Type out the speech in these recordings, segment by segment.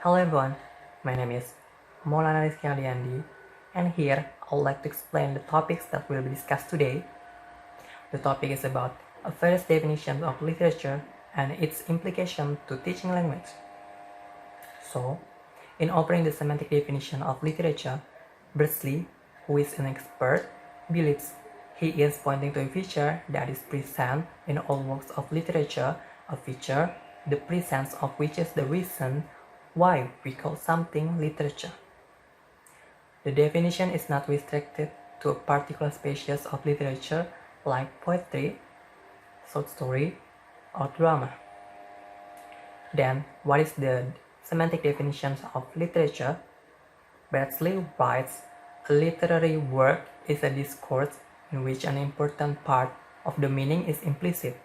Hello everyone, my name is Maulana Rizky Ardiandi, and here I would like to explain the topics that will be discussed today. The topic is about various definitions of literature and its implication to teaching language. So, in offering the semantic definition of literature, Rizky, who is an expert, believes he is pointing to a feature that is present in all works of literature, a feature the presence of which is the reason why we call something literature. The definition is not restricted to a particular species of literature like poetry, short story, or drama. Then, what is the semantic definition of literature? Rizky writes, a literary work is a discourse in which an important part of the meaning is implicit,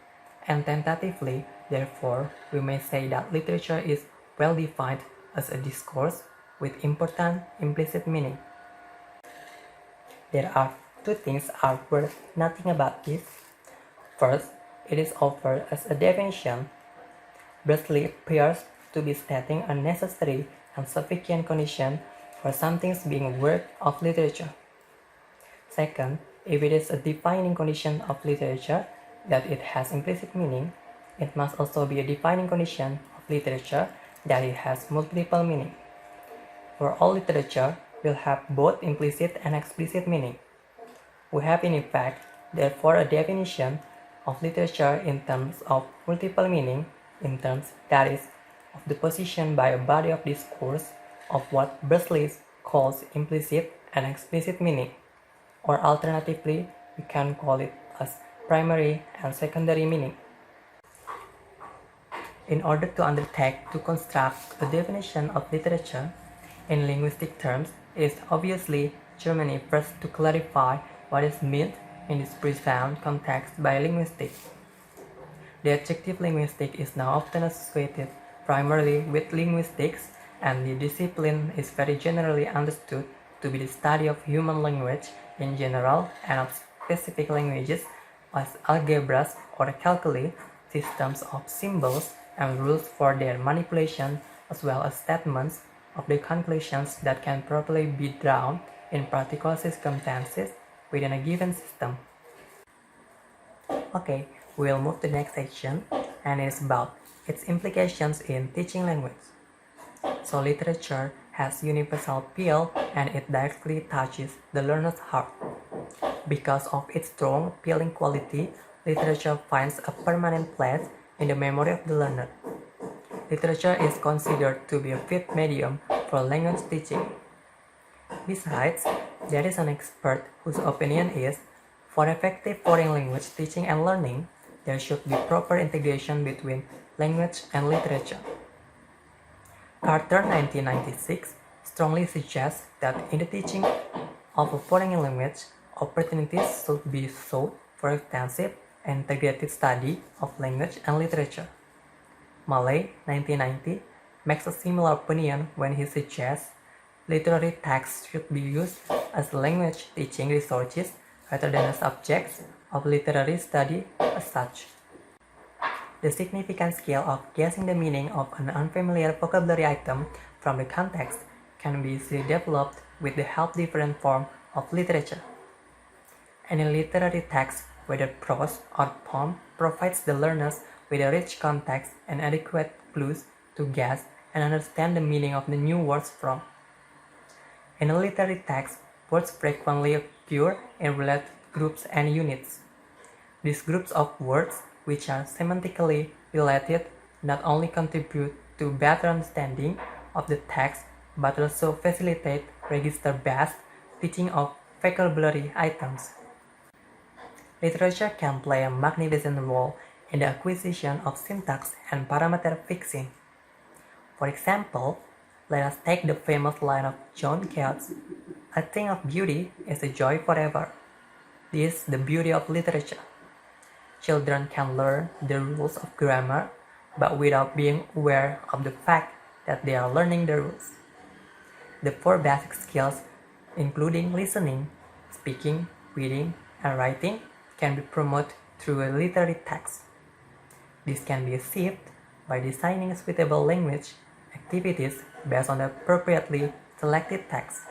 and tentatively, therefore, we may say that literature is well defined as a discourse with important implicit meaning. There are two things are worth noting about this. First, it is offered as a definition. Rizky appears to be stating a necessary and sufficient condition for something's being a work of literature. Second, if it is a defining condition of literature that it has implicit meaning, it must also be a defining condition of literature that it has multiple meaning. For all literature will have both implicit and explicit meaning. We have in effect, therefore, a definition of literature in terms of multiple meaning, in terms, that is, of the position by a body of discourse of what Rizky calls implicit and explicit meaning, or alternatively, we can call it as primary and secondary meaning. In order to undertake to construct a definition of literature in linguistic terms, it is obviously Germany first to clarify what is meant in this profound context by linguistics. The adjective linguistic is now often associated primarily with linguistics, and the discipline is very generally understood to be the study of human language in general and of specific languages as algebras or calculi, systems of symbols and rules for their manipulation, as well as statements of the conclusions that can properly be drawn in particular circumstances within a given system. Okay, we'll move to the next section, and it's about its implications in teaching language. So literature has universal appeal and it directly touches the learner's heart. Because of its strong appealing quality, literature finds a permanent place in the memory of the learner. Literature is considered to be a fit medium for language teaching. Besides, there is an expert whose opinion is, for effective foreign language teaching and learning, there should be proper integration between language and literature. Carter 1996 strongly suggests that in the teaching of a foreign language, opportunities should be sought for extensive and integrated study of language and literature. Malay 1990 makes a similar opinion when he suggests literary texts should be used as language teaching resources rather than as subjects of literary study as such. The significant skill of guessing the meaning of an unfamiliar vocabulary item from the context can be easily developed with the help of different forms of literature. Any literary text, whether prose or poem, provides the learners with a rich context and adequate clues to guess and understand the meaning of the new words from. In a literary text, words frequently occur in related groups and units. These groups of words, which are semantically related, not only contribute to better understanding of the text but also facilitate register-based teaching of vocabulary items. Literature can play a magnificent role in the acquisition of syntax and parameter fixing. For example, let us take the famous line of John Keats, "A thing of beauty is a joy forever." This is the beauty of literature. Children can learn the rules of grammar, but without being aware of the fact that they are learning the rules. The four basic skills, including listening, speaking, reading, and writing, can be promoted through a literary text. This can be achieved by designing a suitable language activities based on the appropriately selected text.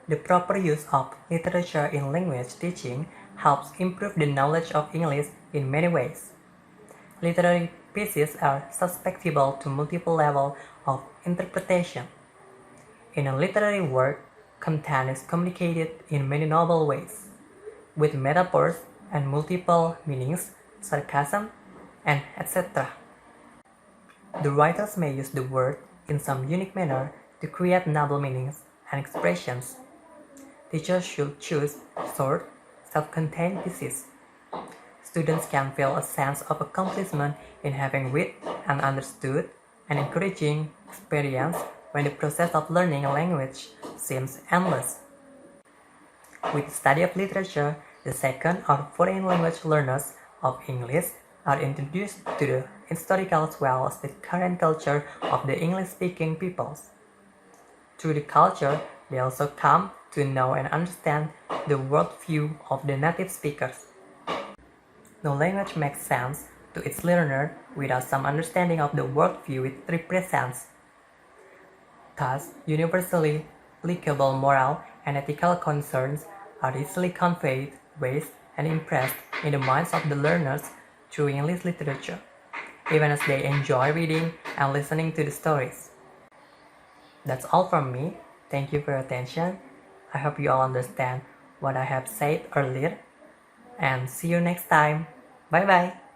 The proper use of literature in language teaching helps improve the knowledge of English in many ways. Literary pieces are susceptible to multiple levels of interpretation. In a literary work, content is communicated in many novel ways, with metaphors and multiple meanings, sarcasm, and etc. The writers may use the word in some unique manner to create novel meanings and expressions. Teachers should choose short, self-contained pieces. Students can feel a sense of accomplishment in having read and understood an encouraging experience when the process of learning a language seems endless. With the study of literature, the second or foreign language learners of English are introduced to the historical as well as the current culture of the English-speaking peoples. Through the culture, they also come to know and understand the worldview of the native speakers. No language makes sense to its learner without some understanding of the worldview it represents. Thus, universally applicable moral and ethical concerns are easily conveyed, raised, and impressed in the minds of the learners through English literature, even as they enjoy reading and listening to the stories. That's all from me. Thank you for your attention. I hope you all understand what I have said earlier, and see you next time. Bye bye.